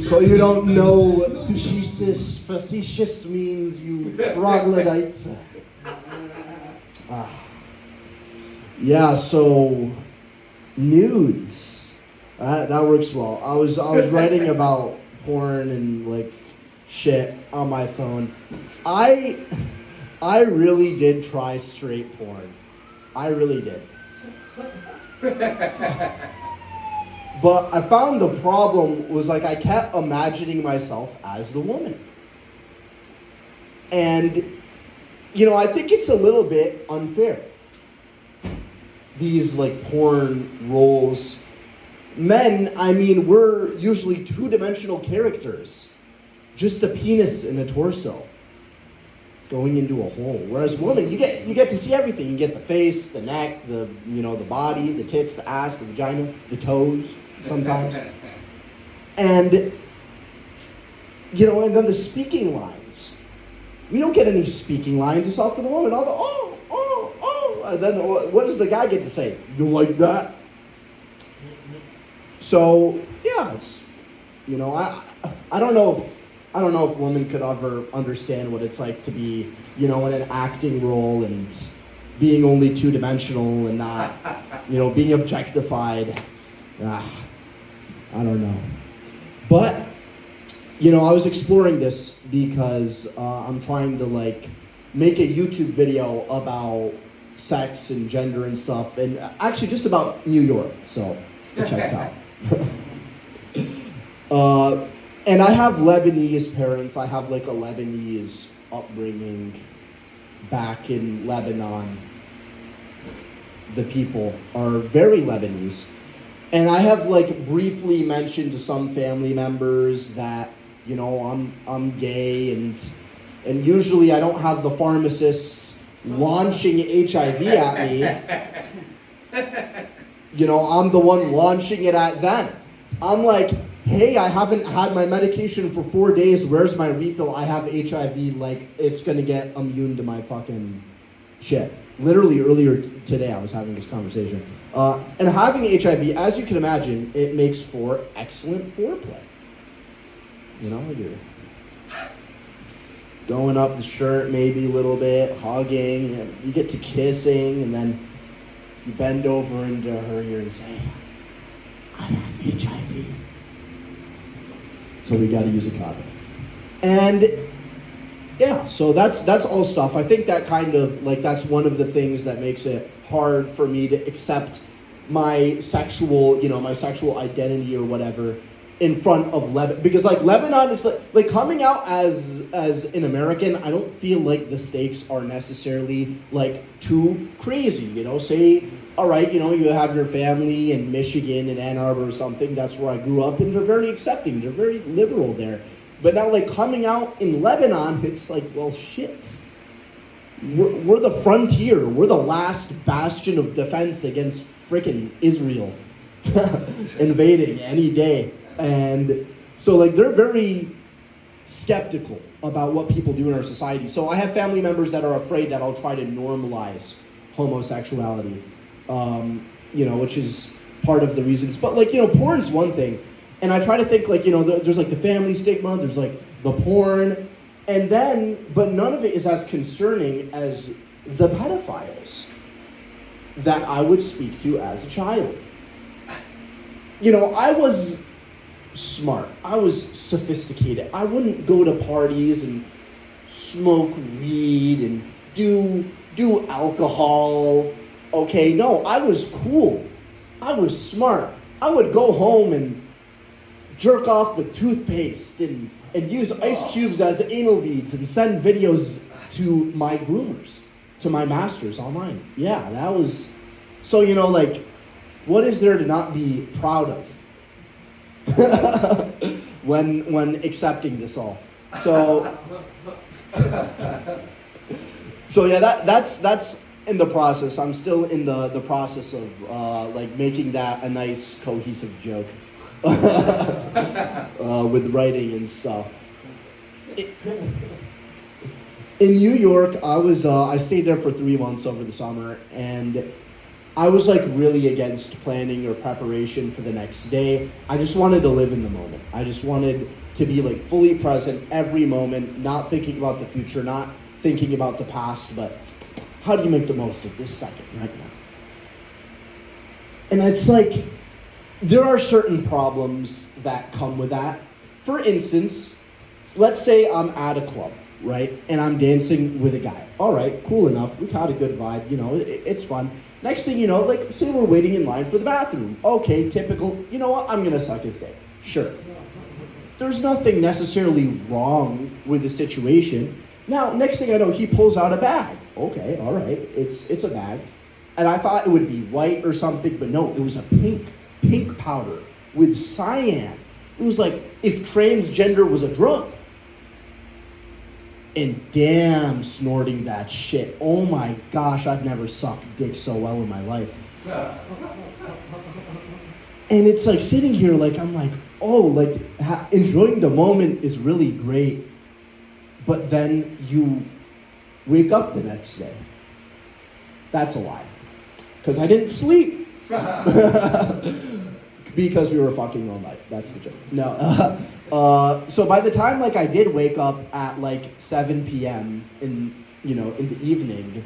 So you don't know what facetious means, you troglodytes. Yeah, so nudes. That works well. I was writing about porn and like shit on my phone. I really did try straight porn. I really did. But I found the problem was like I kept imagining myself as the woman. And, I think it's a little bit unfair. These like porn roles. Men, we're usually two-dimensional characters. Just a penis and a torso going into a hole. Whereas women, you get to see everything. You get the face, the neck, the body, the tits, the ass, the vagina, the toes sometimes. And and then the speaking lines. We don't get any speaking lines. It's all for the woman. All the oh. And then what does the guy get to say? You like that? So yeah, it's I don't know if women could ever understand what it's like to be in an acting role and being only two-dimensional and not being objectified. I don't know, but I was exploring this because I'm trying to make a YouTube video about sex and gender and stuff, and actually just about New York, so it checks out. And I have Lebanese parents. I have a Lebanese upbringing back in Lebanon. The people are very Lebanese. And I have briefly mentioned to some family members that, I'm gay, and usually I don't have the pharmacist launching HIV at me. I'm the one launching it at them. I'm like, hey, I haven't had my medication for 4 days. Where's my refill? I have HIV. It's going to get immune to my fucking shit. Literally earlier today, I was having this conversation. And having HIV, as you can imagine, it makes for excellent foreplay. You're going up the shirt maybe a little bit, hugging, and you get to kissing, and then you bend over into her ear and say, I have HIV. So we got to use a condom. And yeah, so that's all stuff. I think that kind of that's one of the things that makes it hard for me to accept my sexual, my sexual identity or whatever in front of Lebanon, because Lebanon is like coming out as an American. I don't feel like the stakes are necessarily too crazy. Say, all right, you have your family in Michigan, in Ann Arbor or something. That's where I grew up, and they're very accepting. They're very liberal there. But now, coming out in Lebanon, it's well, shit. We're the frontier. We're the last bastion of defense against frickin' Israel invading any day. And so, they're very skeptical about what people do in our society. So I have family members that are afraid that I'll try to normalize homosexuality, which is part of the reasons. But, porn's one thing. And I try to think, there's, the family stigma, there's, the porn, and then, but none of it is as concerning as the pedophiles that I would speak to as a child. I was smart. I was sophisticated. I wouldn't go to parties and smoke weed and do alcohol. Okay, no, I was cool. I was smart. I would go home and jerk off with toothpaste and use ice cubes as anal beads and send videos to my groomers, to my masters online. Yeah, that was... So, what is there to not be proud of when accepting this all? So yeah, that's in the process. I'm still in the process of making that a nice cohesive joke with writing and stuff. In New York, I stayed there for 3 months over the summer, and I was like really against planning or preparation for the next day. I just wanted to live in the moment. I just wanted to be like fully present every moment, not thinking about the future, not thinking about the past, but how do you make the most of this second right now? And it's like, there are certain problems that come with that. For instance, let's say I'm at a club, right? And I'm dancing with a guy. All right, cool enough. We got a good vibe, it's fun. Next thing you know, like, say we're waiting in line for the bathroom. Okay, typical. You know what? I'm gonna suck his dick. Sure. There's nothing necessarily wrong with the situation. Now, next thing I know, he pulls out a bag. Okay, all right, it's a bag. And I thought it would be white or something, but no, it was a pink powder with cyan. It was like if transgender was a drug. And damn, snorting that shit. Oh my gosh, I've never sucked dick so well in my life. And it's like sitting here, like, I'm like, oh, like, enjoying the moment is really great. But then you wake up the next day. That's a lie. Because I didn't sleep. Because we were fucking all night. That's the joke. No. So by the time like I did wake up at like 7 p.m. in the evening,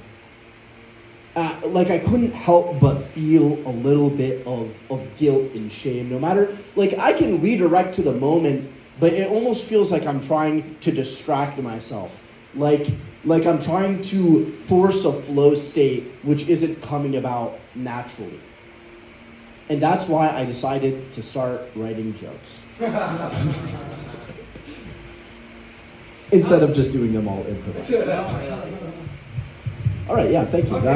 like I couldn't help but feel a little bit of guilt and shame. No matter, like, I can redirect to the moment, but it almost feels like I'm trying to distract myself. Like I'm trying to force a flow state which isn't coming about naturally. And that's why I decided to start writing jokes. Instead of just doing them all improvised. All right, yeah, thank you. Okay,